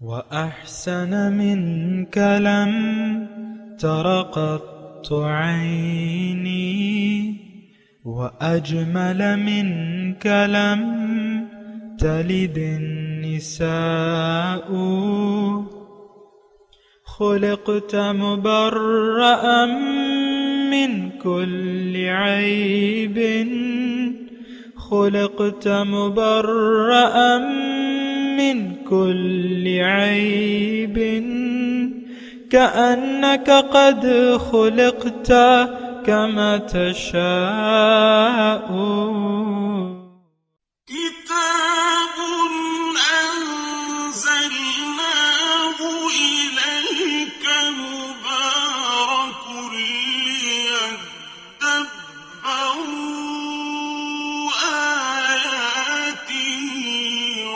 وأحسن منك لم تر قط عيني وأجمل منك لم تلد النساء خلقت مبرأ من كل عيب خلقت مبرأ من كل عيب كأنك قد خلقت كما تشاء كتاب أنزلناه إليك مبارك ليدبروا آياته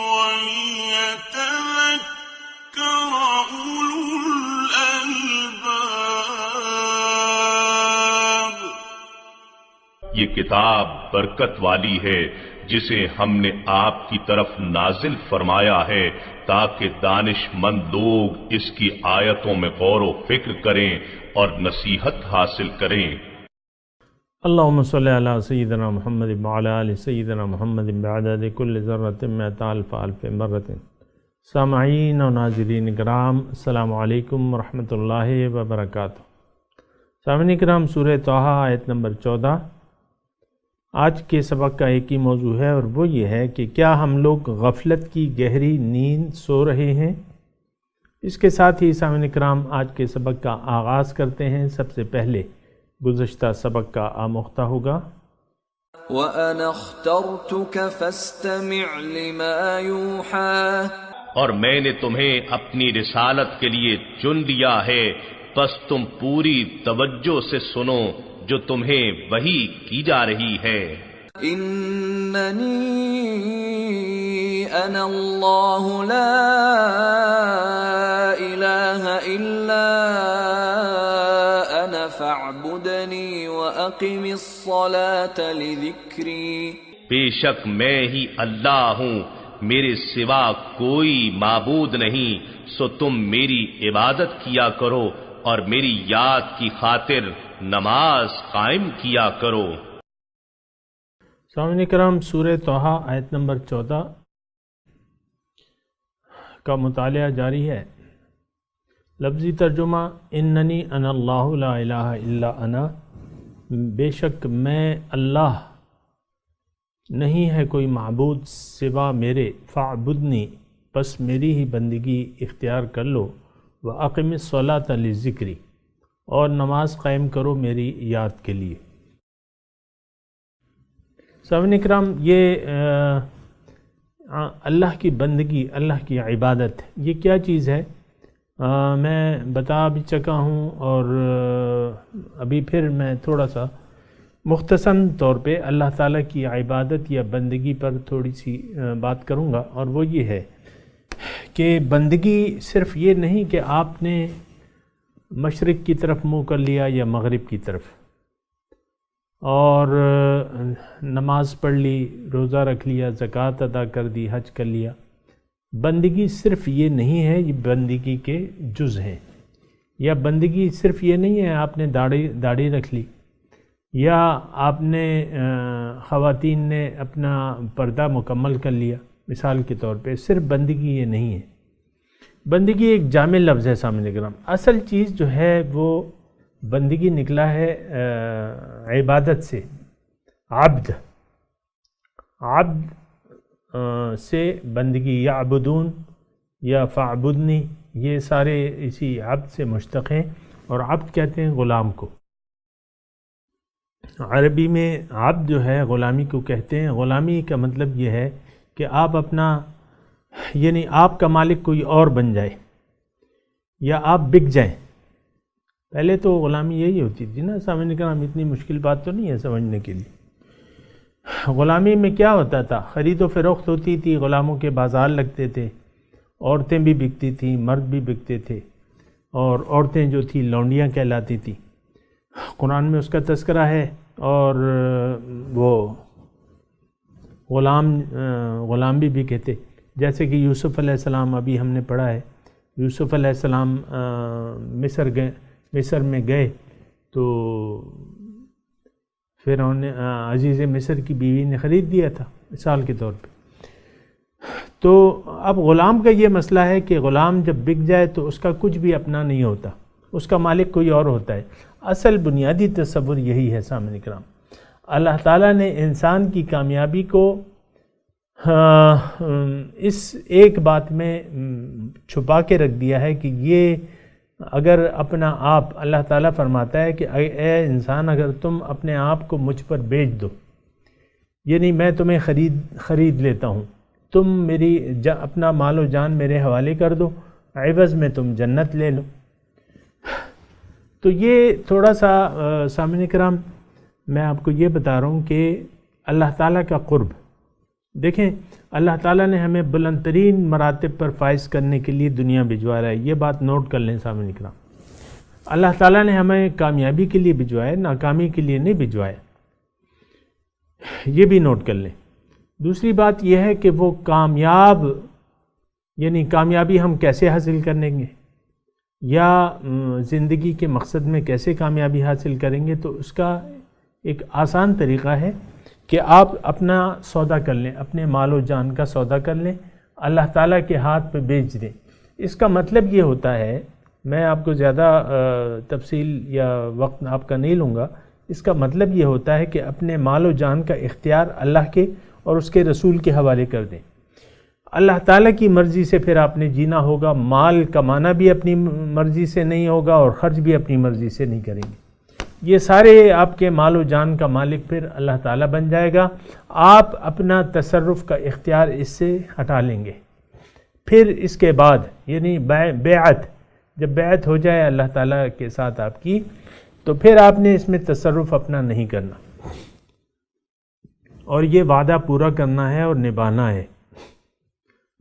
وليتذكر أولو الألباب. یہ کتاب برکت والی ہے جسے ہم نے آپ کی طرف نازل فرمایا ہے تاکہ دانش مند لوگ اس کی آیتوں میں غور و فکر کریں اور نصیحت حاصل کریں. اللہم صلی علی سیدنا محمد وعلی آل سیدنا محمد بعدد کل ذرۃ مئۃ الف الف مرۃ. سامعین و ناظرین کرام، السلام علیکم ورحمۃ اللہ وبرکاتہ. سامعین کرام، سورہ طٰہٰ آیت نمبر 14. آج کے سبق کا ایک ہی موضوع ہے اور وہ یہ ہے کہ کیا ہم لوگ غفلت کی گہری نیند سو رہے ہیں؟ اس کے ساتھ ہی سامعین کرام آج کے سبق کا آغاز کرتے ہیں. سب سے پہلے گزشتہ سبق کا آموختہ ہوگا. وَأَنَا اخْتَرْتُكَ فَاسْتَمِعْ لِمَا يُوحَىٰ. اور میں نے تمہیں اپنی رسالت کے لیے چن لیا ہے، بس تم پوری توجہ سے سنو جو تمہیں وحی کی جا رہی ہے. إِنَّنِي أَنَا اللَّهُ لَا إِلَٰهَ إِلَّا أَنَا فَاعْبُدْنِي وَأَقِمِ الصَّلَاةَ لِذِكْرِي. بے شک میں ہی اللہ ہوں، میرے سوا کوئی معبود نہیں، سو تم میری عبادت کیا کرو اور میری یاد کی خاطر نماز قائم کیا کرو. سامعین کرام، سورہ طٰہٰ آیت نمبر 14 کا مطالعہ جاری ہے. لفظی ترجمہ: اننی انا اللہ لا الہ الا انا، بے شک میں اللہ، نہیں ہے کوئی معبود سوا میرے، فاعبدنی، پس میری ہی بندگی اختیار کر لو، وَأَقِمِ الصَّلَاةَ لِذِكْرِی، اور نماز قائم کرو میری یاد کے لیے. سامعین اکرام، یہ اللہ کی بندگی، اللہ کی عبادت، یہ کیا چیز ہے؟ میں بتا بھی چکا ہوں اور ابھی پھر میں تھوڑا سا مختصر طور پہ اللہ تعالیٰ کی عبادت یا بندگی پر تھوڑی سی بات کروں گا. اور وہ یہ ہے کہ بندگی صرف یہ نہیں کہ آپ نے مشرق کی طرف منہ کر لیا یا مغرب کی طرف اور نماز پڑھ لی، روزہ رکھ لیا، زکوٰۃ ادا کر دی، حج کر لیا. بندگی صرف یہ نہیں ہے، یہ بندگی کے جز ہیں. یا بندگی صرف یہ نہیں ہے آپ نے داڑھی رکھ لی، یا آپ نے خواتین نے اپنا پردہ مکمل کر لیا. مثال کے طور پہ صرف بندگی یہ نہیں ہے. بندگی ایک جامع لفظ ہے سامعین کرام. اصل چیز جو ہے وہ بندگی نکلا ہے عبادت سے. عبد سے بندگی، یعبدون یا فاعبدنی، یہ سارے اسی عبد سے مشتق ہیں. اور عبد کہتے ہیں غلام کو. عربی میں عبد جو ہے غلامی کو کہتے ہیں. غلامی کا مطلب یہ ہے کہ آپ اپنا، یعنی آپ کا مالک کوئی اور بن جائے یا آپ بک جائیں. پہلے تو غلامی یہی ہوتی تھی نا سامعین کرام، اتنی مشکل بات تو نہیں ہے سمجھنے کے لیے. غلامی میں کیا ہوتا تھا؟ خرید و فروخت ہوتی تھی، غلاموں کے بازار لگتے تھے، عورتیں بھی بکتی تھیں، مرد بھی بکتے تھے، اور عورتیں جو تھیں لونڈیاں کہلاتی تھیں. قرآن میں اس کا تذکرہ ہے. اور وہ غلام بھی کہتے، جیسے کہ یوسف علیہ السلام ابھی ہم نے پڑھا ہے یوسف علیہ السلام مصر میں گئے تو فرعون نے عزیز مصر کی بیوی نے خرید دیا تھا مثال کے طور پہ. تو اب غلام کا یہ مسئلہ ہے کہ غلام جب بک جائے تو اس کا کچھ بھی اپنا نہیں ہوتا، اس کا مالک کوئی اور ہوتا ہے. اصل بنیادی تصور یہی ہے سامعین اکرام. اللہ تعالیٰ نے انسان کی کامیابی کو اس ایک بات میں چھپا کے رکھ دیا ہے کہ یہ اگر اپنا آپ، اللہ تعالیٰ فرماتا ہے کہ اے انسان اگر تم اپنے آپ کو مجھ پر بیچ دو، یعنی میں تمہیں خرید لیتا ہوں، تم میری اپنا مال و جان میرے حوالے کر دو، عوض میں تم جنت لے لو. تو یہ تھوڑا سا سامعین کرام میں آپ کو یہ بتا رہا ہوں کہ اللہ تعالیٰ کا قرب دیکھیں. اللہ تعالیٰ نے ہمیں بلند ترین مراتب پر فائز کرنے کے لیے دنیا بھجوا رہا ہے. یہ بات نوٹ کر لیں سامعین کرام. اللہ تعالیٰ نے ہمیں کامیابی کے لیے بھجوایا، ناکامی کے لیے نہیں بھجوایا. یہ بھی نوٹ کر لیں. دوسری بات یہ ہے کہ وہ یعنی کامیابی ہم کیسے حاصل کریں گے یا زندگی کے مقصد میں کیسے کامیابی حاصل کریں گے، تو اس کا ایک آسان طریقہ ہے کہ آپ اپنا سودا کر لیں، اپنے مال و جان کا سودا کر لیں، اللہ تعالیٰ کے ہاتھ پہ بیچ دیں. اس کا مطلب یہ ہوتا ہے، میں آپ کو زیادہ تفصیل یا وقت آپ کا نہیں لوں گا، اس کا مطلب یہ ہوتا ہے کہ اپنے مال و جان کا اختیار اللہ کے اور اس کے رسول کے حوالے کر دیں. اللہ تعالیٰ کی مرضی سے پھر آپ نے جینا ہوگا. مال کمانا بھی اپنی مرضی سے نہیں ہوگا اور خرچ بھی اپنی مرضی سے نہیں کریں گے. یہ سارے آپ کے مال و جان کا مالک پھر اللہ تعالیٰ بن جائے گا. آپ اپنا تصرف کا اختیار اس سے ہٹا لیں گے. پھر اس کے بعد یعنی بیعت، جب بیعت ہو جائے اللہ تعالیٰ کے ساتھ آپ کی، تو پھر آپ نے اس میں تصرف اپنا نہیں کرنا اور یہ وعدہ پورا کرنا ہے اور نبھانا ہے.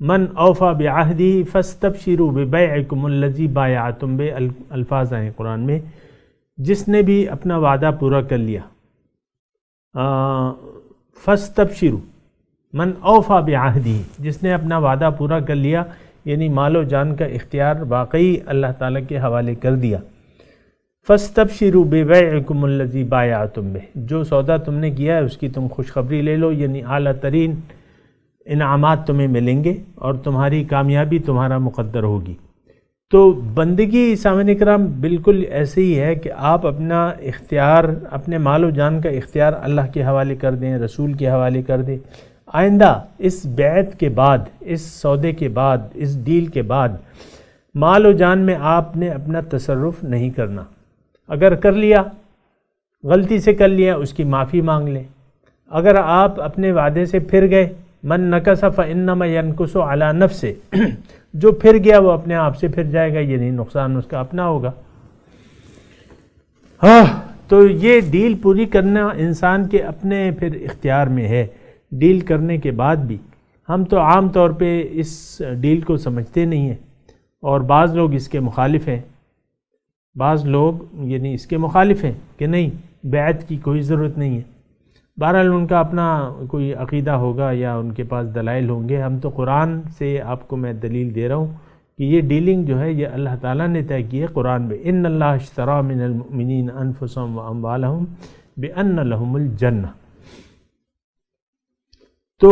من اوفا بعہدہ فاستبشروا ببیعکم الذی بایعتم بہ، الفاظ ہیں قرآن میں. جس نے بھی اپنا وعدہ پورا کر لیا، فاستبشروا، من اوفا بعہدہ، جس نے اپنا وعدہ پورا کر لیا یعنی مال و جان کا اختیار واقعی اللہ تعالیٰ کے حوالے کر دیا. فاستبشروا ببیعکم الذی بایعتم بہ، جو سودا تم نے کیا ہے اس کی تم خوشخبری لے لو، یعنی اعلیٰ ترین انعامات تمہیں ملیں گے اور تمہاری کامیابی تمہارا مقدر ہوگی. تو بندگی سامعین کرام بالکل ایسے ہی ہے کہ آپ اپنا اختیار، اپنے مال و جان کا اختیار اللہ کے حوالے کر دیں، رسول کے حوالے کر دیں. آئندہ اس بیعت کے بعد، اس سودے کے بعد، اس ڈیل کے بعد مال و جان میں آپ نے اپنا تصرف نہیں کرنا. اگر کر لیا، غلطی سے کر لیا، اس کی معافی مانگ لیں. اگر آپ اپنے وعدے سے پھر گئے، من نکث فانما ینکث علی نفسہ، جو پھر گیا وہ اپنے آپ سے پھر جائے گا، یعنی نقصان اس کا اپنا ہوگا. تو یہ ڈیل پوری کرنا انسان کے اپنے پھر اختیار میں ہے. ڈیل کرنے کے بعد بھی ہم تو عام طور پہ اس ڈیل کو سمجھتے نہیں ہیں اور بعض لوگ اس کے مخالف ہیں. بعض لوگ یعنی اس کے مخالف ہیں کہ نہیں بیعت کی کوئی ضرورت نہیں ہے. بہرحال ان کا اپنا کوئی عقیدہ ہوگا یا ان کے پاس دلائل ہوں گے. ہم تو قرآن سے آپ کو میں دلیل دے رہا ہوں کہ یہ ڈیلنگ جو ہے یہ اللہ تعالیٰ نے طے کی ہے قرآن میں. ان اللہ اشتری من المؤمنین انفسهم واموالهم بان لهم الجنہ. تو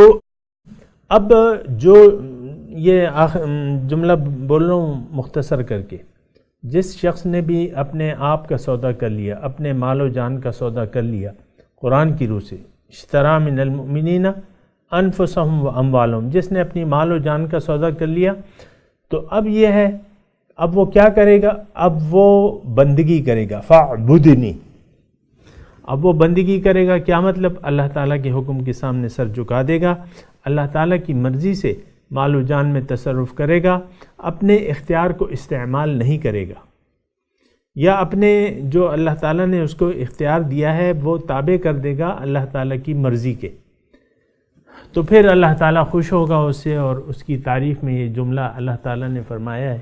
اب جو یہ جملہ بول رہا ہوں مختصر کر کے، جس شخص نے بھی اپنے آپ کا سودا کر لیا، اپنے مال و جان کا سودا کر لیا قرآن کی روح سے، اشتری من المؤمنین انفسهم واموالهم، جس نے اپنی مال و جان کا سودا کر لیا، تو اب یہ ہے، اب وہ کیا کرے گا؟ اب وہ بندگی کرے گا. فاعبدنی، اب وہ بندگی کرے گا. کیا مطلب؟ اللہ تعالیٰ کے حکم کے سامنے سر جھکا دے گا، اللہ تعالیٰ کی مرضی سے مال و جان میں تصرف کرے گا، اپنے اختیار کو استعمال نہیں کرے گا، یا اپنے جو اللہ تعالیٰ نے اس کو اختیار دیا ہے وہ تابع کر دے گا اللہ تعالیٰ کی مرضی کے. تو پھر اللہ تعالیٰ خوش ہوگا اس سے. اور اس کی تعریف میں یہ جملہ اللہ تعالیٰ نے فرمایا ہے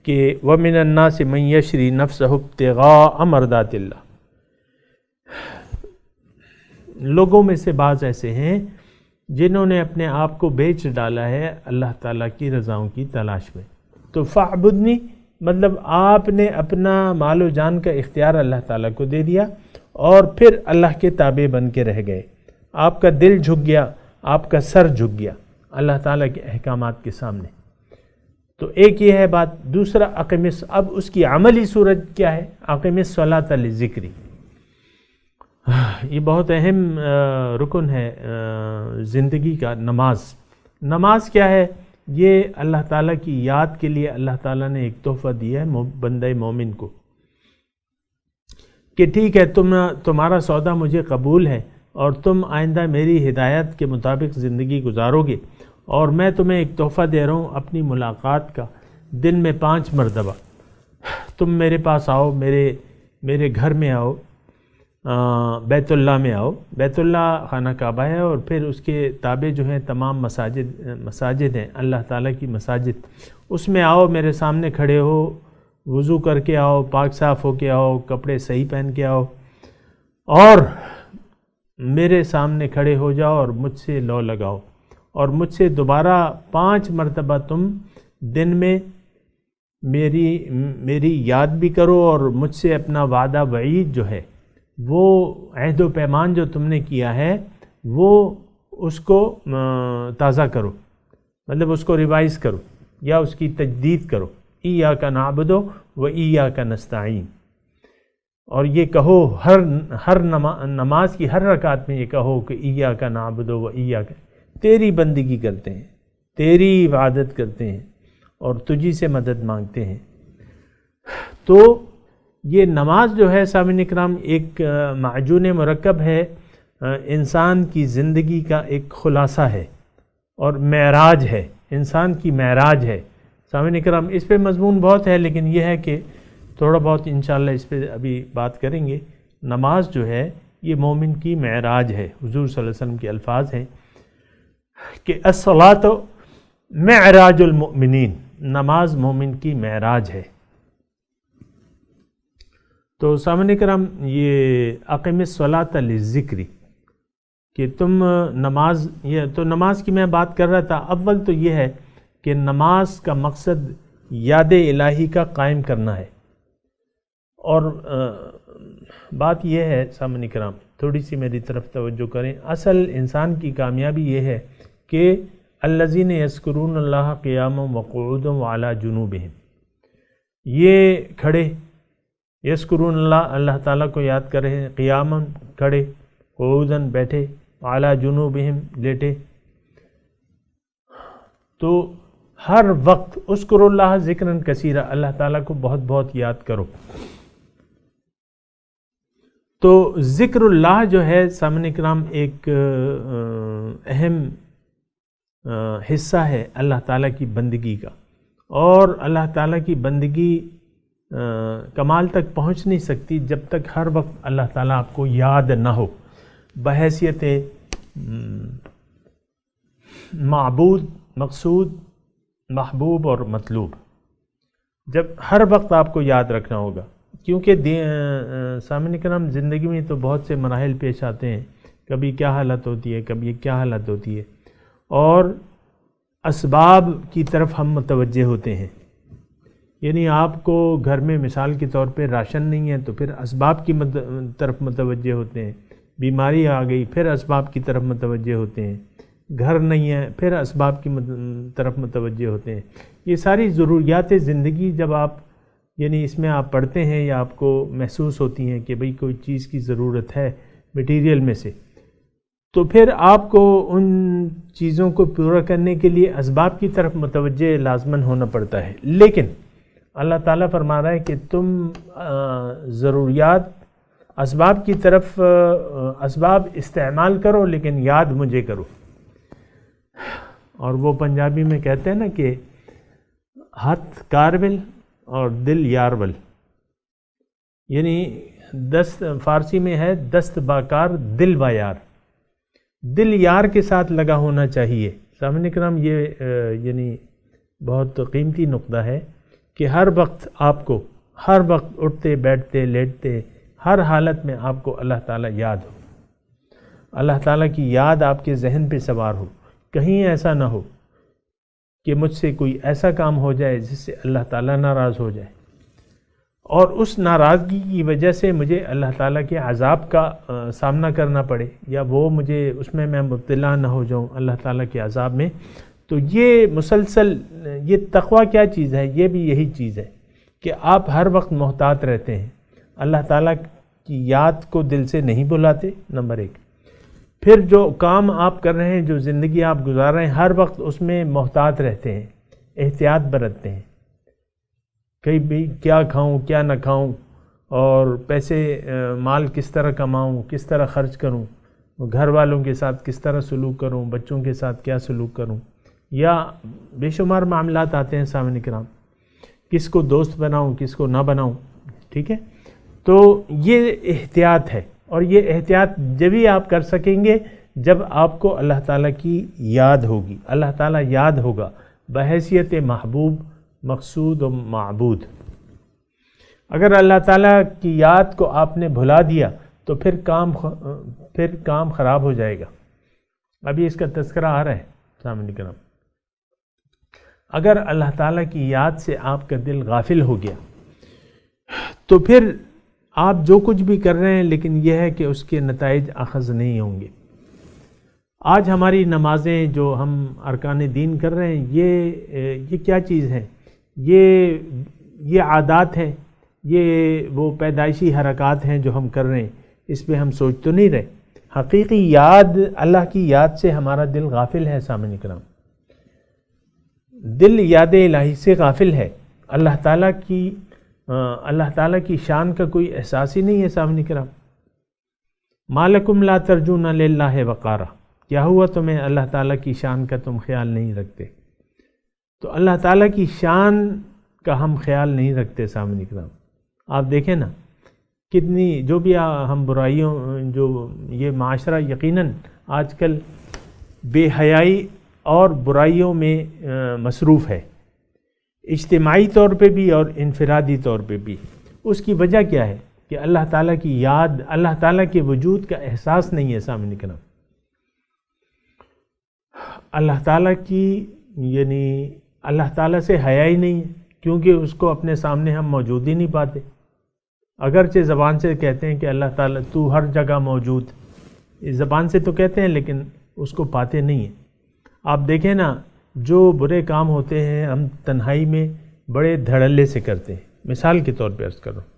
کہ وَمِنَ النَّاسِ مَن يَشْرِي نَفْسَهُ ابْتِغَاءَ مَرْضَاتِ اللَّهِ، لوگوں میں سے بعض ایسے ہیں جنہوں نے اپنے آپ کو بیچ ڈالا ہے اللہ تعالیٰ کی رضاؤں کی تلاش میں. تو فاعبدنی مطلب آپ نے اپنا مال و جان کا اختیار اللہ تعالیٰ کو دے دیا اور پھر اللہ کے تابع بن کے رہ گئے. آپ کا دل جھک گیا، آپ کا سر جھک گیا اللہ تعالیٰ کے احکامات کے سامنے. تو ایک یہ ہے بات. دوسرا اب اس کی عملی صورت کیا ہے؟ اقم الصلاۃ لذکری. یہ بہت اہم رکن ہے زندگی کا. نماز کیا ہے؟ یہ اللہ تعالیٰ کی یاد کے لیے اللہ تعالیٰ نے ایک تحفہ دیا ہے بندہ مومن کو کہ ٹھیک ہے تمہارا سودا مجھے قبول ہے اور تم آئندہ میری ہدایت کے مطابق زندگی گزارو گے، اور میں تمہیں ایک تحفہ دے رہا ہوں اپنی ملاقات کا. دن میں 5 مرتبہ تم میرے پاس آؤ، میرے گھر میں آؤ، بیت اللہ میں آؤ. بیت اللہ خانہ کعبہ ہے اور پھر اس کے تابع جو ہیں تمام مساجد ہیں اللہ تعالیٰ کی مساجد. اس میں آؤ، میرے سامنے کھڑے ہو، وضو کر کے آؤ، پاک صاف ہو کے آؤ، کپڑے صحیح پہن کے آؤ اور میرے سامنے کھڑے ہو جاؤ اور مجھ سے لو لگاؤ اور مجھ سے دوبارہ 5 مرتبہ تم دن میں میری یاد بھی کرو اور مجھ سے اپنا وعدہ وعید جو ہے، وہ عہد و پیمان جو تم نے کیا ہے وہ اس کو تازہ کرو، مطلب اس کو ریوائز کرو یا اس کی تجدید کرو. ایاک نعبد و ایاک نستعین. اور یہ کہو ہر نماز کی ہر رکعت میں یہ کہو کہ ایاک نعبد و ایاک، تیری بندگی کرتے ہیں، تیری عبادت کرتے ہیں اور تجھی سے مدد مانگتے ہیں. تو یہ نماز جو ہے سامعین کرام ایک معجون مرکب ہے، انسان کی زندگی کا ایک خلاصہ ہے اور معراج ہے، انسان کی معراج ہے. سامعین کرام اس پہ مضمون بہت ہے لیکن یہ ہے کہ تھوڑا بہت انشاءاللہ اس پہ ابھی بات کریں گے. نماز جو ہے یہ مومن کی معراج ہے. حضور صلی اللہ علیہ وسلم کے الفاظ ہیں کہ الصلاۃ معراج المؤمنین، نماز مومن کی معراج ہے. تو سامعین کرام یہ اقم الصلاۃ للذکر کہ تم نماز، یہ تو نماز کی میں بات کر رہا تھا. اول تو یہ ہے کہ نماز کا مقصد یاد الہی کا قائم کرنا ہے. اور بات یہ ہے سامعین کرام، تھوڑی سی میری طرف توجہ کریں. اصل انسان کی کامیابی یہ ہے کہ الذین یذکرون اللہ قیاما وقعودا وعلی جنوبہم، یہ کھڑے یذکرون اللہ تعالیٰ کو یاد کر رہے ہیں، قیاما کھڑے، قعوداً بیٹھے، علی جنوبہم لیٹے. تو ہر وقت اذکروا اللہ ذکرا کثیرا، اللہ تعالیٰ کو بہت بہت یاد کرو. تو ذکر اللہ جو ہے سامعین کرام ایک اہم حصہ ہے اللہ تعالیٰ کی بندگی کا، اور اللہ تعالیٰ کی بندگی کمال تک پہنچ نہیں سکتی جب تک ہر وقت اللہ تعالیٰ آپ کو یاد نہ ہو بحیثیت معبود، مقصود، محبوب اور مطلوب. جب ہر وقت آپ کو یاد رکھنا ہوگا، کیونکہ سامعین کرام زندگی میں تو بہت سے مراحل پیش آتے ہیں، کبھی کیا حالت ہوتی ہے، کبھی کیا حالت ہوتی ہے، اور اسباب کی طرف ہم متوجہ ہوتے ہیں. یعنی آپ کو گھر میں مثال کے طور پہ راشن نہیں ہے تو پھر اسباب کی طرف متوجہ ہوتے ہیں. بیماری آ گئی پھر اسباب کی طرف متوجہ ہوتے ہیں. گھر نہیں ہے پھر اسباب کی طرف متوجہ ہوتے ہیں. یہ ساری ضروریات زندگی جب آپ یعنی اس میں آپ پڑھتے ہیں یا آپ کو محسوس ہوتی ہیں کہ بھئی کوئی چیز کی ضرورت ہے مٹیریل میں سے، تو پھر آپ کو ان چیزوں کو پورا کرنے کے لیے اسباب کی طرف متوجہ لازماً ہونا پڑتا ہے. لیکن اللہ تعالیٰ فرما رہا ہے کہ تم ضروریات اسباب کی طرف اسباب استعمال کرو لیکن یاد مجھے کرو. اور وہ پنجابی میں کہتے ہیں نا کہ ہاتھ کارول اور دل یارول، یعنی دست فارسی میں ہے دست باکار دل با یار، دل یار کے ساتھ لگا ہونا چاہیے. سامعین کرام یہ یعنی بہت قیمتی نقطہ ہے کہ ہر وقت آپ کو، ہر وقت اٹھتے بیٹھتے لیٹتے ہر حالت میں آپ کو اللہ تعالیٰ یاد ہو، اللہ تعالیٰ کی یاد آپ کے ذہن پہ سوار ہو. کہیں ایسا نہ ہو کہ مجھ سے کوئی ایسا کام ہو جائے جس سے اللہ تعالیٰ ناراض ہو جائے، اور اس ناراضگی کی وجہ سے مجھے اللہ تعالیٰ کے عذاب کا سامنا کرنا پڑے، یا وہ مجھے اس میں مبتلا نہ ہو جاؤں اللہ تعالیٰ کے عذاب میں۔ تو یہ مسلسل یہ تقویٰ کیا چیز ہے؟ یہ بھی یہی چیز ہے کہ آپ ہر وقت محتاط رہتے ہیں، اللہ تعالیٰ کی یاد کو دل سے نہیں بھلاتے، نمبر ایک۔ پھر جو کام آپ کر رہے ہیں، جو زندگی آپ گزار رہے ہیں، ہر وقت اس میں محتاط رہتے ہیں، احتیاط برتتے ہیں، کہیں بھی کیا کھاؤں کیا نہ کھاؤں، اور پیسے مال کس طرح کماؤں، کس طرح خرچ کروں، گھر والوں کے ساتھ کس طرح سلوک کروں، بچوں کے ساتھ کیا سلوک کروں، یا بے شمار معاملات آتے ہیں سامنے کرام، کس کو دوست بناؤں کس کو نہ بناؤں، ٹھیک ہے؟ تو یہ احتیاط ہے، اور یہ احتیاط جبھی آپ کر سکیں گے جب آپ کو اللہ تعالیٰ کی یاد ہوگی، اللہ تعالیٰ یاد ہوگا بحیثیت محبوب، مقصود و معبود۔ اگر اللہ تعالیٰ کی یاد کو آپ نے بھلا دیا تو پھر کام خراب ہو جائے گا۔ ابھی اس کا تذکرہ آ رہا ہے سامنے کرام۔ اگر اللہ تعالیٰ کی یاد سے آپ کا دل غافل ہو گیا تو پھر آپ جو کچھ بھی کر رہے ہیں، لیکن یہ ہے کہ اس کے نتائج اخذ نہیں ہوں گے۔ آج ہماری نمازیں جو ہم ارکان دین کر رہے ہیں، یہ کیا چیز ہے؟ یہ عادات ہیں، یہ وہ پیدائشی حرکات ہیں جو ہم کر رہے ہیں، اس پہ ہم سوچ تو نہیں رہے۔ حقیقی یاد، اللہ کی یاد سے ہمارا دل غافل ہے سامنے کرام، دل یاد الہی سے غافل ہے، اللہ تعالیٰ کی شان کا کوئی احساس ہی نہیں ہے سامنے کرام۔ مالکم لا ترجون للہ وقارا، کیا ہوا تمہیں اللہ تعالیٰ کی شان کا تم خیال نہیں رکھتے؟ تو اللہ تعالیٰ کی شان کا ہم خیال نہیں رکھتے سامنے کرام۔ آپ دیکھیں نا کتنی جو بھی ہم برائیوں، جو یہ معاشرہ یقیناً آج کل بے حیائی اور برائیوں میں مصروف ہے، اجتماعی طور پہ بھی اور انفرادی طور پہ بھی۔ اس کی وجہ کیا ہے؟ کہ اللہ تعالیٰ کی یاد، اللہ تعالیٰ کے وجود کا احساس نہیں ہے سامنے کرام۔ اللہ تعالیٰ کی یعنی اللہ تعالیٰ سے حیا ہی نہیں ہے، کیونکہ اس کو اپنے سامنے ہم موجود ہی نہیں پاتے۔ اگرچہ زبان سے کہتے ہیں کہ اللہ تعالیٰ تو ہر جگہ موجود، اس زبان سے تو کہتے ہیں لیکن اس کو پاتے نہیں ہیں۔ آپ دیکھیں نا جو برے کام ہوتے ہیں ہم تنہائی میں بڑے دھڑلے سے کرتے ہیں۔ مثال کے طور پہ عرض کر رہا ہوں،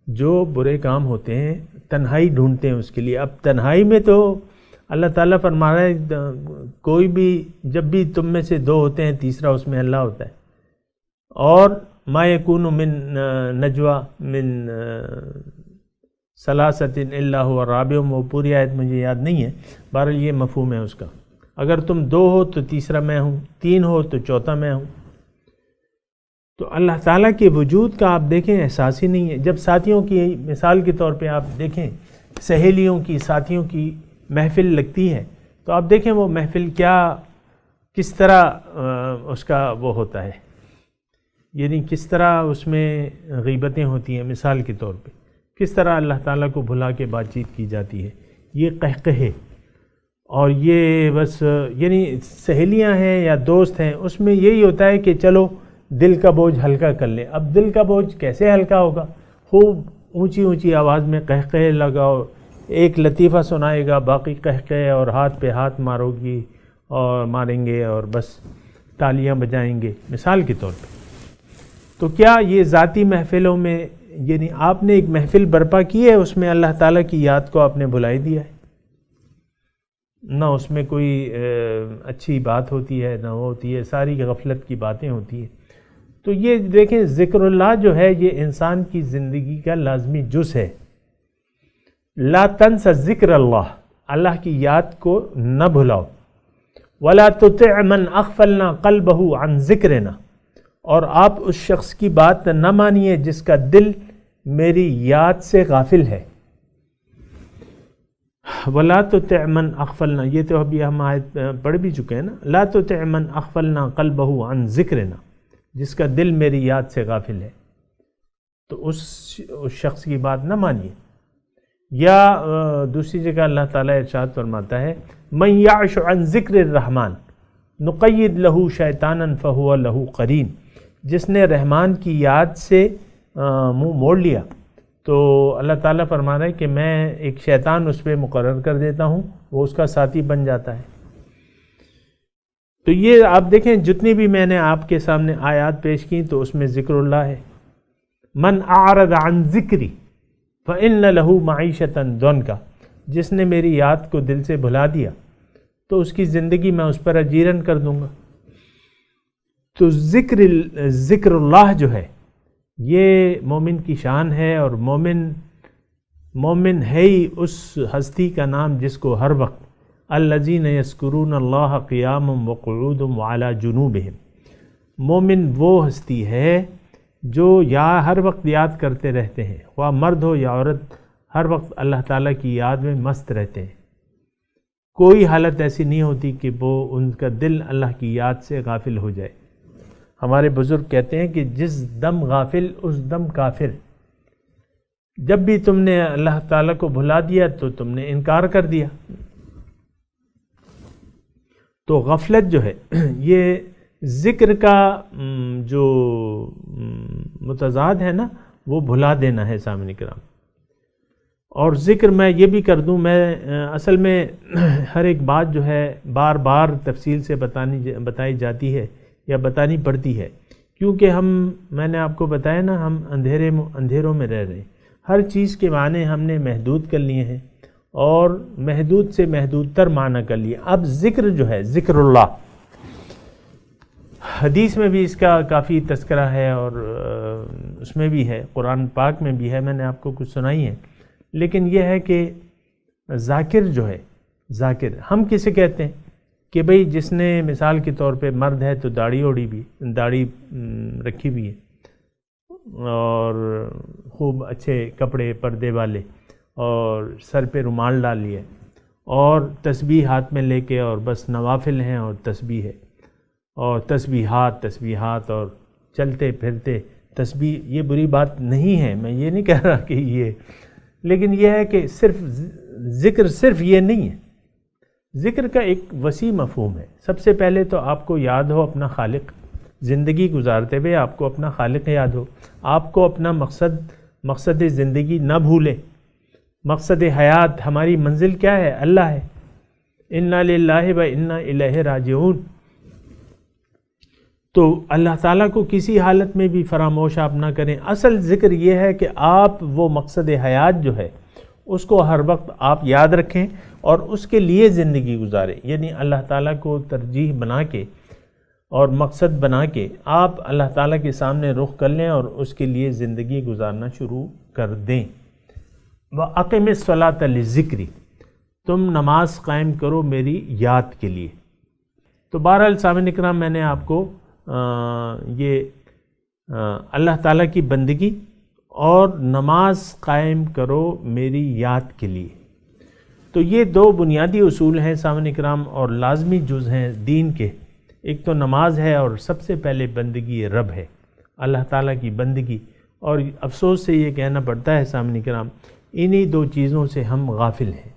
جو برے کام ہوتے ہیں تنہائی ڈھونڈتے ہیں اس کے لیے۔ اب تنہائی میں تو اللہ تعالیٰ فرما رہا ہے کوئی بھی جب بھی تم میں سے دو ہوتے ہیں تیسرا اس میں اللہ ہوتا ہے، اور ما یکون من نجوا من ثلاثۃ الا هو رابعهم، وہ پوری آیت مجھے یاد نہیں ہے، بہرحال یہ مفہوم ہے اس کا۔ اگر تم دو ہو تو تیسرا میں ہوں، تین ہو تو چوتھا میں ہوں۔ تو اللہ تعالیٰ کے وجود کا آپ دیکھیں احساس ہی نہیں ہے۔ جب ساتھیوں کی مثال کے طور پہ آپ دیکھیں، سہیلیوں کی، ساتھیوں کی محفل لگتی ہے تو آپ دیکھیں وہ محفل کس طرح اس کا وہ ہوتا ہے، یعنی کس طرح اس میں غیبتیں ہوتی ہیں مثال کے طور پہ، کس طرح اللہ تعالیٰ کو بھلا کے بات چیت کی جاتی ہے۔ یہ قہقہے اور یہ بس یعنی سہیلیاں ہیں یا دوست ہیں، اس میں یہی ہوتا ہے کہ چلو دل کا بوجھ ہلکا کر لیں۔ اب دل کا بوجھ کیسے ہلکا ہوگا؟ خوب اونچی اونچی آواز میں قہقہے لگاؤ، ایک لطیفہ سنائے گا، باقی قہقہے اور ہاتھ پہ ہاتھ ماریں گے اور بس تالیاں بجائیں گے مثال کے طور پہ۔ تو کیا یہ ذاتی محفلوں میں، یعنی آپ نے ایک محفل برپا کی ہے، اس میں اللہ تعالیٰ کی یاد کو آپ نے بھلائی دیا ہے؟ نہ اس میں کوئی اچھی بات ہوتی ہے، نہ وہ ہوتی ہے، ساری غفلت کی باتیں ہوتی ہیں۔ تو یہ دیکھیں ذکر اللہ جو ہے یہ انسان کی زندگی کا لازمی جز ہے۔ لا تنس ذکر اللہ، اللہ کی یاد کو نہ بھلاؤ۔ ولا تطع من اغفلنا قلبه عن ذکرنا، اور آپ اس شخص کی بات نہ مانیے جس کا دل میری یاد سے غافل ہے۔ ولا تطع من اغفلنا، یہ تو ابھی ہم آیت پڑھ بھی چکے ہیں نا، لا تطع من اغفلنا قلبه عن ذکرنا، جس کا دل میری یاد سے غافل ہے، تو اس شخص کی بات نہ مانیے۔ یا دوسری جگہ اللہ تعالیٰ ارشاد فرماتا ہے من یعش عن ذکر الرحمن، نقید لہو شیطانا فہو لہو قرین، جس نے رحمان کی یاد سے منہ موڑ لیا تو اللہ تعالیٰ فرما رہا ہے کہ میں ایک شیطان اس پہ مقرر کر دیتا ہوں، وہ اس کا ساتھی بن جاتا ہے۔ تو یہ آپ دیکھیں جتنی بھی میں نے آپ کے سامنے آیات پیش کی تو اس میں ذکر اللہ ہے۔ من اعرض عن ذکری فإن له معیشۃ ضنکا، جس نے میری یاد کو دل سے بھلا دیا تو اس کی زندگی میں اس پر اجیرن کر دوں گا۔ تو ذکر اللہ جو ہے یہ مومن کی شان ہے، اور مومن ہے ہی اس ہستی کا نام جس کو ہر وقت الذین یذکرون اللہ قیاما وقعودا وعلی جنوبہم، مومن وہ ہستی ہے جو ہر وقت یاد کرتے رہتے ہیں، خواہ مرد ہو یا عورت، ہر وقت اللہ تعالیٰ کی یاد میں مست رہتے ہیں۔ کوئی حالت ایسی نہیں ہوتی کہ وہ ان کا دل اللہ کی یاد سے غافل ہو جائے۔ ہمارے بزرگ کہتے ہیں کہ جس دم غافل اس دم کافر، جب بھی تم نے اللہ تعالیٰ کو بھلا دیا تو تم نے انکار کر دیا۔ تو غفلت جو ہے یہ ذکر کا جو متضاد ہے نا، وہ بھلا دینا ہے سامعین کرام۔ اور ذکر میں یہ بھی کر دوں، میں اصل میں ہر ایک بات جو ہے بار بار تفصیل سے بتائی جاتی ہے یا بتانی پڑتی ہے، کیونکہ میں نے آپ کو بتایا نا، ہم اندھیروں میں رہ رہے ہیں، ہر چیز کے معنی ہم نے محدود کر لیے ہیں اور محدود سے محدود تر معنی کر لیے۔ اب ذکر جو ہے، ذکر اللہ، حدیث میں بھی اس کا کافی تذکرہ ہے اور اس میں بھی ہے، قرآن پاک میں بھی ہے، میں نے آپ کو کچھ سنائی ہے۔ لیکن یہ ہے کہ ذاکر جو ہے، ذاکر ہم کسے کہتے ہیں کہ بھئی جس نے مثال کے طور پہ مرد ہے تو داڑھی رکھی ہوئی ہے اور خوب اچھے کپڑے پردے والے اور سر پہ رومال ڈال لیے اور تسبیح ہاتھ میں لے کے اور بس نوافل ہیں اور تسبیح ہے اور تسبیحات اور چلتے پھرتے تسبیح، یہ بری بات نہیں ہے، میں یہ نہیں کہہ رہا کہ یہ، لیکن یہ ہے کہ ذکر صرف یہ نہیں ہے۔ ذکر کا ایک وسیع مفہوم ہے۔ سب سے پہلے تو آپ کو یاد ہو اپنا خالق، زندگی گزارتے ہوئے آپ کو اپنا خالق یاد ہو، آپ کو اپنا مقصد زندگی نہ بھولے، مقصد حیات، ہماری منزل کیا ہے؟ اللہ ہے۔ انا للہ و انا الیہ راجعون۔ تو اللہ تعالیٰ کو کسی حالت میں بھی فراموش آپ نہ کریں۔ اصل ذکر یہ ہے کہ آپ وہ مقصد حیات جو ہے اس کو ہر وقت آپ یاد رکھیں اور اس کے لیے زندگی گزاریں، یعنی اللہ تعالیٰ کو ترجیح بنا کے اور مقصد بنا کے آپ اللہ تعالیٰ کے سامنے رخ کر لیں اور اس کے لیے زندگی گزارنا شروع کر دیں۔ وَأَقِمِ الصَّلَاةَ لِلذِّكْرِ، تم نماز قائم کرو میری یاد کے لیے۔ تو بہرحال سامعین اکرام، میں نے آپ کو اللہ تعالیٰ کی بندگی اور نماز قائم کرو میری یاد کے لیے، تو یہ دو بنیادی اصول ہیں سامعین اکرام اور لازمی جز ہیں دین کے۔ ایک تو نماز ہے اور سب سے پہلے بندگی رب ہے، اللہ تعالیٰ کی بندگی، اور افسوس سے یہ کہنا پڑتا ہے سامعین اکرام، انہی دو چیزوں سے ہم غافل ہیں۔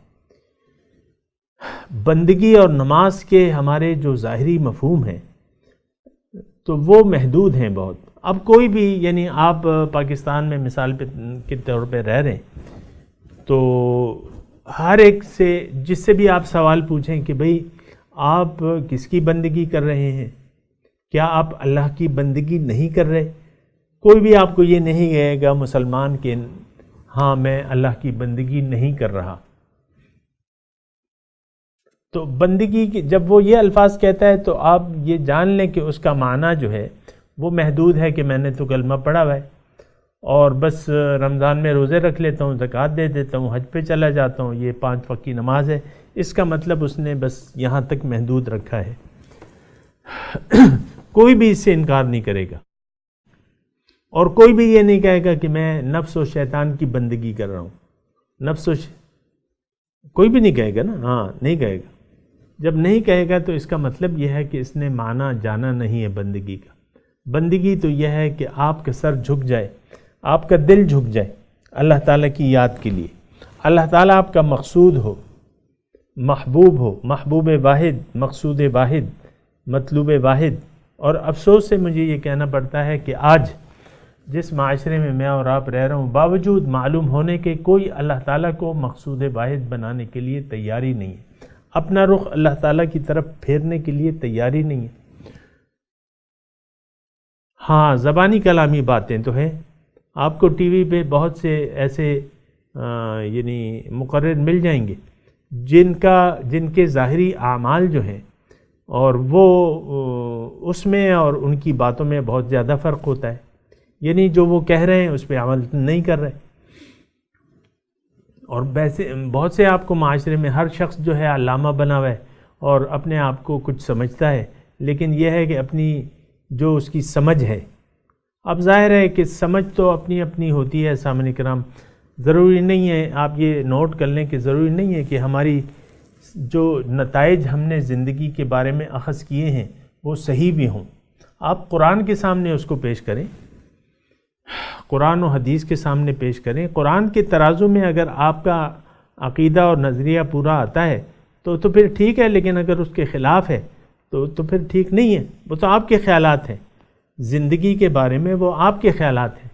بندگی اور نماز کے ہمارے جو ظاہری مفہوم ہیں تو وہ محدود ہیں بہت۔ اب کوئی بھی، یعنی آپ پاکستان میں مثال کے طور پہ رہ رہے ہیں تو ہر ایک سے، جس سے بھی آپ سوال پوچھیں کہ بھئی آپ کس کی بندگی کر رہے ہیں، کیا آپ اللہ کی بندگی نہیں کر رہے، کوئی بھی آپ کو یہ نہیں کہے گا مسلمان کہ ہاں میں اللہ کی بندگی نہیں کر رہا۔ تو بندگی کی جب وہ یہ الفاظ کہتا ہے تو آپ یہ جان لیں کہ اس کا معنی جو ہے وہ محدود ہے کہ میں نے تو کلمہ پڑھا ہوا ہے اور بس رمضان میں روزے رکھ لیتا ہوں، زکوٰۃ دے دیتا ہوں، حج پہ چلا جاتا ہوں، یہ 5 وقت کی نماز ہے، اس کا مطلب اس نے بس یہاں تک محدود رکھا ہے۔ کوئی بھی اس سے انکار نہیں کرے گا اور کوئی بھی یہ نہیں کہے گا کہ میں نفس و شیطان کی بندگی کر رہا ہوں۔ کوئی بھی نہیں کہے گا نا، ہاں نہیں کہے گا۔ جب نہیں کہے گا تو اس کا مطلب یہ ہے کہ اس نے معنی جانا نہیں ہے بندگی کا۔ بندگی تو یہ ہے کہ آپ کا سر جھک جائے، آپ کا دل جھک جائے اللہ تعالیٰ کی یاد کے لیے، اللہ تعالیٰ آپ کا مقصود ہو، محبوب ہو، محبوب واحد، مقصود واحد، مطلوب واحد. اور افسوس سے مجھے یہ کہنا پڑتا ہے کہ آج جس معاشرے میں میں اور آپ رہ رہا ہوں، باوجود معلوم ہونے کے کوئی اللہ تعالیٰ کو مقصود واحد بنانے کے لیے تیاری نہیں ہے، اپنا رخ اللہ تعالیٰ کی طرف پھیرنے کے لیے تیاری نہیں ہے. ہاں زبانی کلامی باتیں تو ہیں، آپ کو ٹی وی پہ بہت سے ایسے یعنی مقرر مل جائیں گے جن کے ظاہری اعمال جو ہیں اور وہ اس میں اور ان کی باتوں میں بہت زیادہ فرق ہوتا ہے. یعنی جو وہ کہہ رہے ہیں اس پہ عمل نہیں کر رہے. اور ویسے بہت سے آپ کو معاشرے میں ہر شخص جو ہے علامہ بنا ہوا ہے اور اپنے آپ کو کچھ سمجھتا ہے، لیکن یہ ہے کہ اپنی جو اس کی سمجھ ہے، اب ظاہر ہے کہ سمجھ تو اپنی اپنی ہوتی ہے. سامعین کرام، ضروری نہیں ہے، آپ یہ نوٹ کر لیں کہ ضروری نہیں ہے کہ ہماری جو نتائج ہم نے زندگی کے بارے میں اخذ کیے ہیں وہ صحیح بھی ہوں. آپ قرآن کے سامنے اس کو پیش کریں، قرآن و حدیث کے سامنے پیش کریں. قرآن کے ترازو میں اگر آپ کا عقیدہ اور نظریہ پورا آتا ہے تو پھر ٹھیک ہے، لیکن اگر اس کے خلاف ہے تو پھر ٹھیک نہیں ہے. وہ تو آپ کے خیالات ہیں، زندگی کے بارے میں وہ آپ کے خیالات ہیں.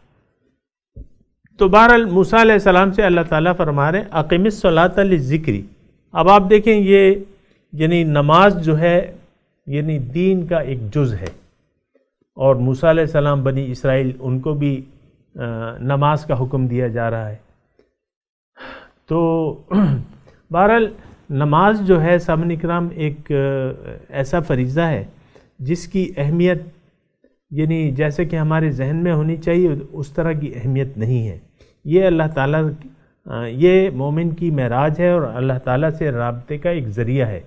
تو بہرحال موسیٰ علیہ السلام سے اللہ تعالیٰ فرما رہے ہیں اقم الصلاۃ للذکری. اب آپ دیکھیں یہ یعنی نماز جو ہے یعنی دین کا ایک جز ہے، اور موسیٰ علیہ السلام بنی اسرائیل ان کو بھی نماز کا حکم دیا جا رہا ہے. تو بہرحال نماز جو ہے سامعین کرام ایک ایسا فریضہ ہے جس کی اہمیت یعنی جیسے کہ ہمارے ذہن میں ہونی چاہیے اس طرح کی اہمیت نہیں ہے. یہ اللہ تعالیٰ یہ مومن کی معراج ہے اور اللہ تعالیٰ سے رابطے کا ایک ذریعہ ہے.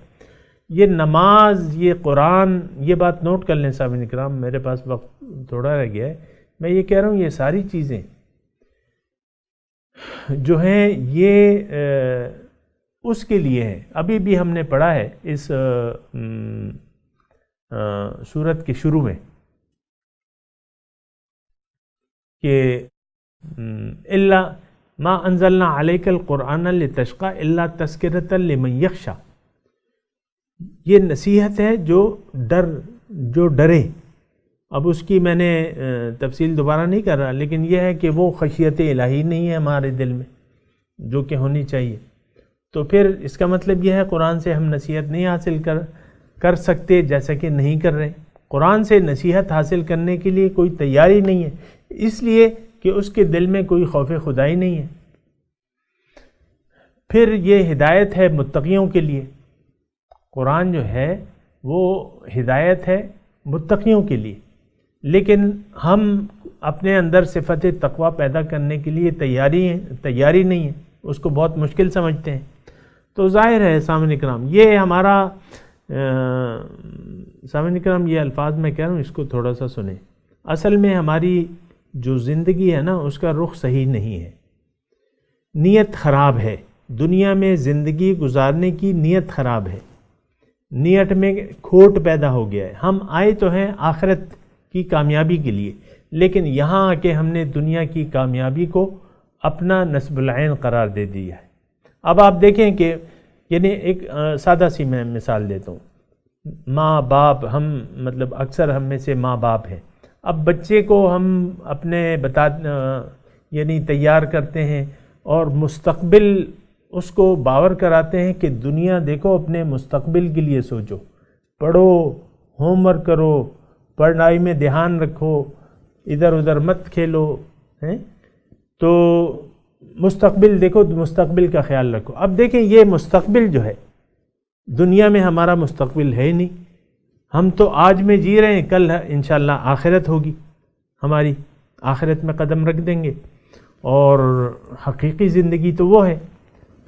یہ نماز، یہ قرآن، یہ بات نوٹ کر لیں سامعین کرام، میرے پاس وقت تھوڑا رہ گیا ہے. میں یہ کہہ رہا ہوں یہ ساری چیزیں جو ہیں یہ اس کے لیے ہیں. ابھی بھی ہم نے پڑھا ہے اس سورت کے شروع میں کہ الا ما انزلنا علیک القرآن لتشقى الا تذکرۃ لمن یخشی. یہ نصیحت ہے جو ڈرے. اب اس کی میں نے تفصیل دوبارہ نہیں کر رہا، لیکن یہ ہے کہ وہ خشیت الہی نہیں ہے ہمارے دل میں جو کہ ہونی چاہیے. تو پھر اس کا مطلب یہ ہے قرآن سے ہم نصیحت نہیں حاصل کر سکتے جیسا کہ نہیں کر رہے. قرآن سے نصیحت حاصل کرنے کے لیے کوئی تیاری نہیں ہے، اس لیے کہ اس کے دل میں کوئی خوف خدائی نہیں ہے. پھر یہ ہدایت ہے متقیوں کے لیے. قرآن جو ہے وہ ہدایت ہے متقیوں کے لیے، لیکن ہم اپنے اندر صفت تقوی پیدا کرنے کے لیے تیاری نہیں ہے، اس کو بہت مشکل سمجھتے ہیں. تو ظاہر ہے سامعین کرام یہ ہمارا سامعین کرام یہ الفاظ میں کہہ رہا ہوں اس کو تھوڑا سا سنیں. اصل میں ہماری جو زندگی ہے نا اس کا رخ صحیح نہیں ہے، نیت خراب ہے. دنیا میں زندگی گزارنے کی نیت خراب ہے، نیت میں کھوٹ پیدا ہو گیا ہے. ہم آئے تو ہیں آخرت کی کامیابی کے لیے، لیکن یہاں آ کے ہم نے دنیا کی کامیابی کو اپنا نصب العین قرار دے دیا ہے. اب آپ دیکھیں کہ یعنی ایک سادہ سی میں مثال دیتا ہوں. ماں باپ ہم مطلب اکثر ہم میں سے ماں باپ ہیں. اب بچے کو ہم اپنے یعنی تیار کرتے ہیں اور مستقبل اس کو باور کراتے ہیں کہ دنیا دیکھو اپنے مستقبل کے لیے سوچو، پڑھو، ہوم ورک کرو، پڑھائی میں دھیان رکھو، ادھر ادھر مت کھیلو، تو مستقبل دیکھو، مستقبل کا خیال رکھو. اب دیکھیں یہ مستقبل جو ہے دنیا میں ہمارا مستقبل ہے نہیں. ہم تو آج میں جی رہے ہیں، کل انشاءاللہ آخرت ہوگی، ہماری آخرت میں قدم رکھ دیں گے اور حقیقی زندگی تو وہ ہے.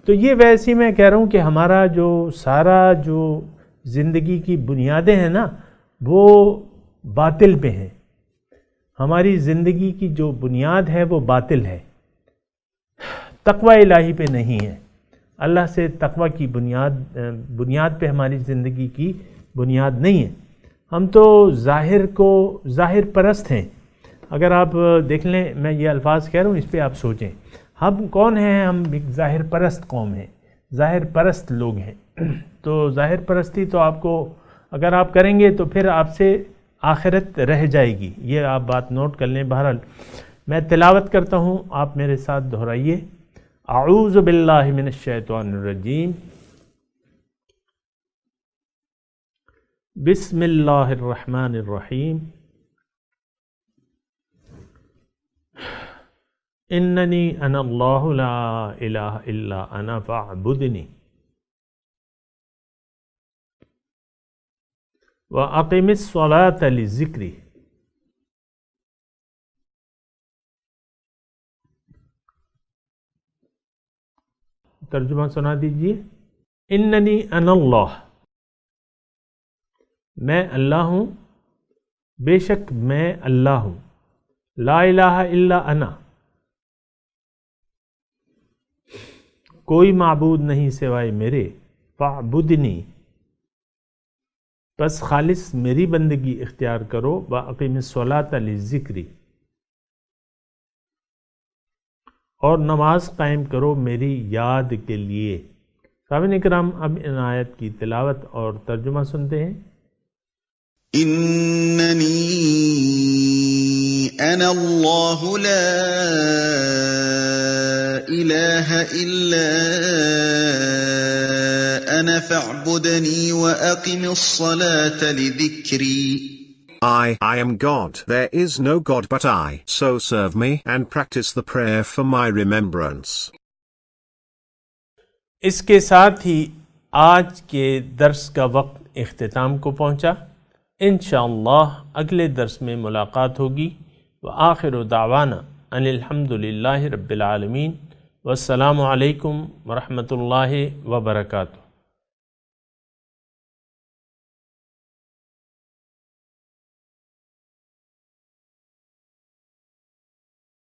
تو یہ ویسے میں کہہ رہا ہوں کہ ہمارا جو سارا جو زندگی کی بنیادیں ہیں نا وہ باطل پہ ہیں. ہماری زندگی کی جو بنیاد ہے وہ باطل ہے، تقوی الہی پہ نہیں ہے. اللہ سے تقوی کی بنیاد پہ ہماری زندگی کی بنیاد نہیں ہے. ہم تو ظاہر پرست ہیں. اگر آپ دیکھ لیں، میں یہ الفاظ کہہ رہا ہوں اس پہ آپ سوچیں. ہم کون ہیں؟ ہم ایک ظاہر پرست قوم ہیں، ظاہر پرست لوگ ہیں. تو ظاہر پرستی تو آپ کو اگر آپ کریں گے تو پھر آپ سے آخرت رہ جائے گی. یہ آپ بات نوٹ کر لیں. بہرحال میں تلاوت کرتا ہوں، آپ میرے ساتھ دہرائیے. اعوذ باللہ من الشیطان الرجیم. بسم اللہ الرحمن الرحیم. اننی انا اللہ لا الہ الا انا فاعبدنی واقم الصلاۃ لذکری. ترجمہ سنا دیجیے. اننی انا اللہ، میں اللہ ہوں، بے شک میں اللہ ہوں. لا الہ الا انا، کوئی معبود نہیں سوائے میرے. فاعبدنی، بس خالص میری بندگی اختیار کرو. واقم الصلاۃ لذکری، اور نماز قائم کرو میری یاد کے لیے. سامعین اکرام، اب ان آیت کی تلاوت اور ترجمہ سنتے ہیں. اننی انا اللہ لا الہ الا انا فاعبدنی واقم الصلاة لذکری. I am God. There is no God but I. So serve me and practice the prayer for my remembrance. اس کے ساتھ ہی آج کے درس کا وقت اختتام کو پہنچا. انشاءاللہ اگلے درس میں ملاقات ہوگی. وآخر دعوانا ان الحمد للہ رب العالمین. والسلام علیکم ورحمۃ اللہ وبرکاتہ.